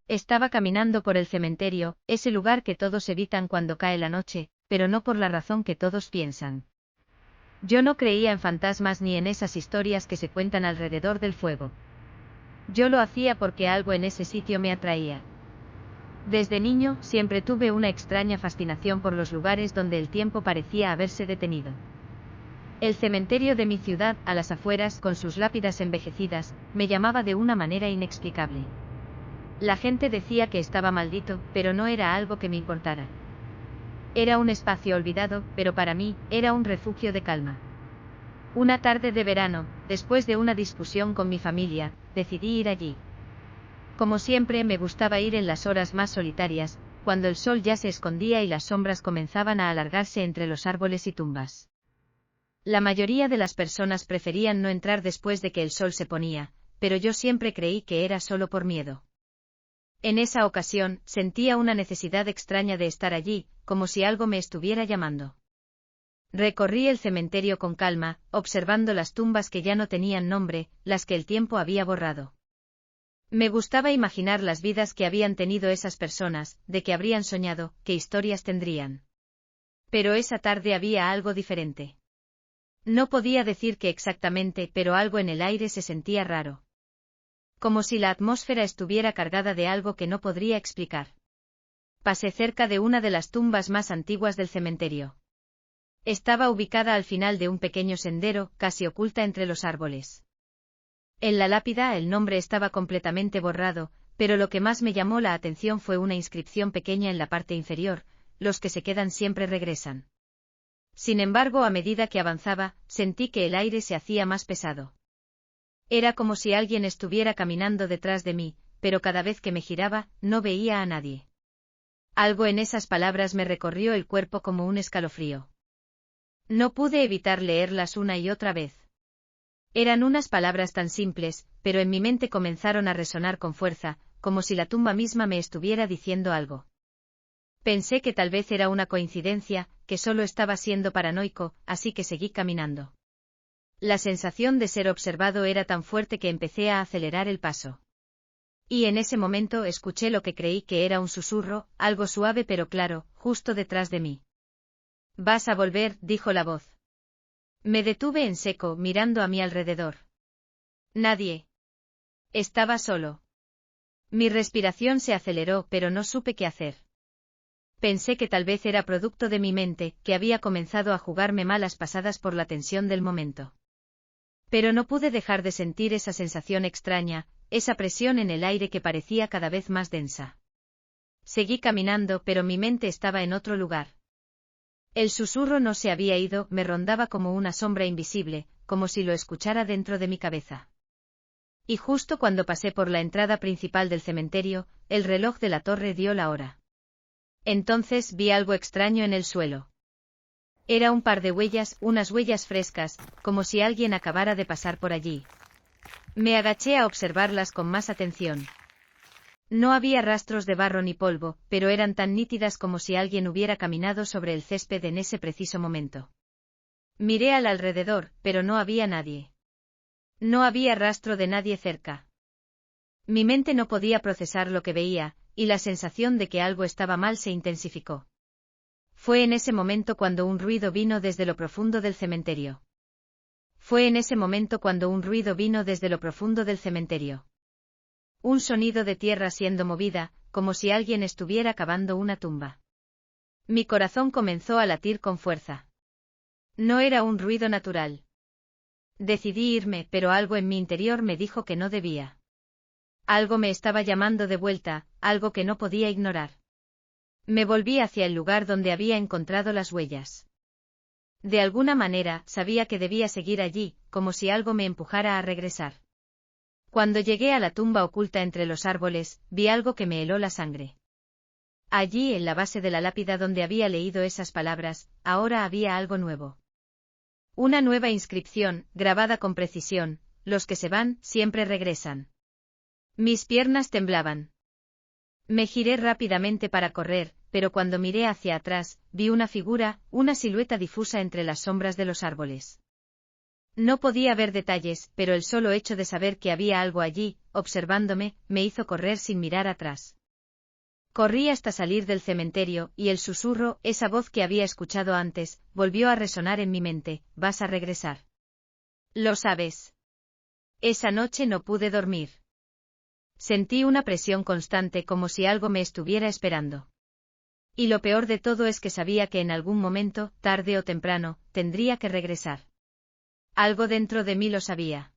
Estaba caminando por el cementerio, ese lugar que todos evitan cuando cae la noche, pero no por la razón que todos piensan. Yo no creía en fantasmas ni en esas historias que se cuentan alrededor del fuego. Yo lo hacía porque algo en ese sitio me atraía. Desde niño, siempre tuve una extraña fascinación por los lugares donde el tiempo parecía haberse detenido. El cementerio de mi ciudad, a las afueras, con sus lápidas envejecidas, me llamaba de una manera inexplicable. La gente decía que estaba maldito, pero no era algo que me importara. Era un espacio olvidado, pero para mí, era un refugio de calma. Una tarde de verano, después de una discusión con mi familia, decidí ir allí. Como siempre, me gustaba ir en las horas más solitarias, cuando el sol ya se escondía y las sombras comenzaban a alargarse entre los árboles y tumbas. La mayoría de las personas preferían no entrar después de que el sol se ponía, pero yo siempre creí que era solo por miedo. En esa ocasión, sentía una necesidad extraña de estar allí, como si algo me estuviera llamando. Recorrí el cementerio con calma, observando las tumbas que ya no tenían nombre, las que el tiempo había borrado. Me gustaba imaginar las vidas que habían tenido esas personas, de qué habrían soñado, qué historias tendrían. Pero esa tarde había algo diferente. No podía decir qué exactamente, pero algo en el aire se sentía raro. Como si la atmósfera estuviera cargada de algo que no podría explicar. Pasé cerca de una de las tumbas más antiguas del cementerio. Estaba ubicada al final de un pequeño sendero, casi oculta entre los árboles. En la lápida el nombre estaba completamente borrado, pero lo que más me llamó la atención fue una inscripción pequeña en la parte inferior: los que se quedan siempre regresan. Sin embargo, a medida que avanzaba, sentí que el aire se hacía más pesado. Era como si alguien estuviera caminando detrás de mí, pero cada vez que me giraba, no veía a nadie. Algo en esas palabras me recorrió el cuerpo como un escalofrío. No pude evitar leerlas una y otra vez. Eran unas palabras tan simples, pero en mi mente comenzaron a resonar con fuerza, como si la tumba misma me estuviera diciendo algo. Pensé que tal vez era una coincidencia, que solo estaba siendo paranoico, así que seguí caminando. La sensación de ser observado era tan fuerte que empecé a acelerar el paso. Y en ese momento escuché lo que creí que era un susurro, algo suave pero claro, justo detrás de mí. «Vas a volver», dijo la voz. Me detuve en seco, mirando a mi alrededor. Nadie. Estaba solo. Mi respiración se aceleró, pero no supe qué hacer. Pensé que tal vez era producto de mi mente, que había comenzado a jugarme malas pasadas por la tensión del momento. Pero no pude dejar de sentir esa sensación extraña, esa presión en el aire que parecía cada vez más densa. Seguí caminando, pero mi mente estaba en otro lugar. El susurro no se había ido, me rondaba como una sombra invisible, como si lo escuchara dentro de mi cabeza. Y justo cuando pasé por la entrada principal del cementerio, el reloj de la torre dio la hora. Entonces vi algo extraño en el suelo. Era un par de huellas, unas huellas frescas, como si alguien acabara de pasar por allí. Me agaché a observarlas con más atención. No había rastros de barro ni polvo, pero eran tan nítidas como si alguien hubiera caminado sobre el césped en ese preciso momento. Miré al alrededor, pero no había nadie. No había rastro de nadie cerca. Mi mente no podía procesar lo que veía, y la sensación de que algo estaba mal se intensificó. Fue en ese momento cuando un ruido vino desde lo profundo del cementerio. Un sonido de tierra siendo movida, como si alguien estuviera cavando una tumba. Mi corazón comenzó a latir con fuerza. No era un ruido natural. Decidí irme, pero algo en mi interior me dijo que no debía. Algo me estaba llamando de vuelta, algo que no podía ignorar. Me volví hacia el lugar donde había encontrado las huellas. De alguna manera, sabía que debía seguir allí, como si algo me empujara a regresar. Cuando llegué a la tumba oculta entre los árboles, vi algo que me heló la sangre. Allí, en la base de la lápida donde había leído esas palabras, ahora había algo nuevo. Una nueva inscripción, grabada con precisión: los que se van, siempre regresan. Mis piernas temblaban. Me giré rápidamente para correr, pero cuando miré hacia atrás, vi una figura, una silueta difusa entre las sombras de los árboles. No podía ver detalles, pero el solo hecho de saber que había algo allí, observándome, me hizo correr sin mirar atrás. Corrí hasta salir del cementerio, y el susurro, esa voz que había escuchado antes, volvió a resonar en mi mente: vas a regresar. Lo sabes. Esa noche no pude dormir. Sentí una presión constante como si algo me estuviera esperando. Y lo peor de todo es que sabía que en algún momento, tarde o temprano, tendría que regresar. Algo dentro de mí lo sabía.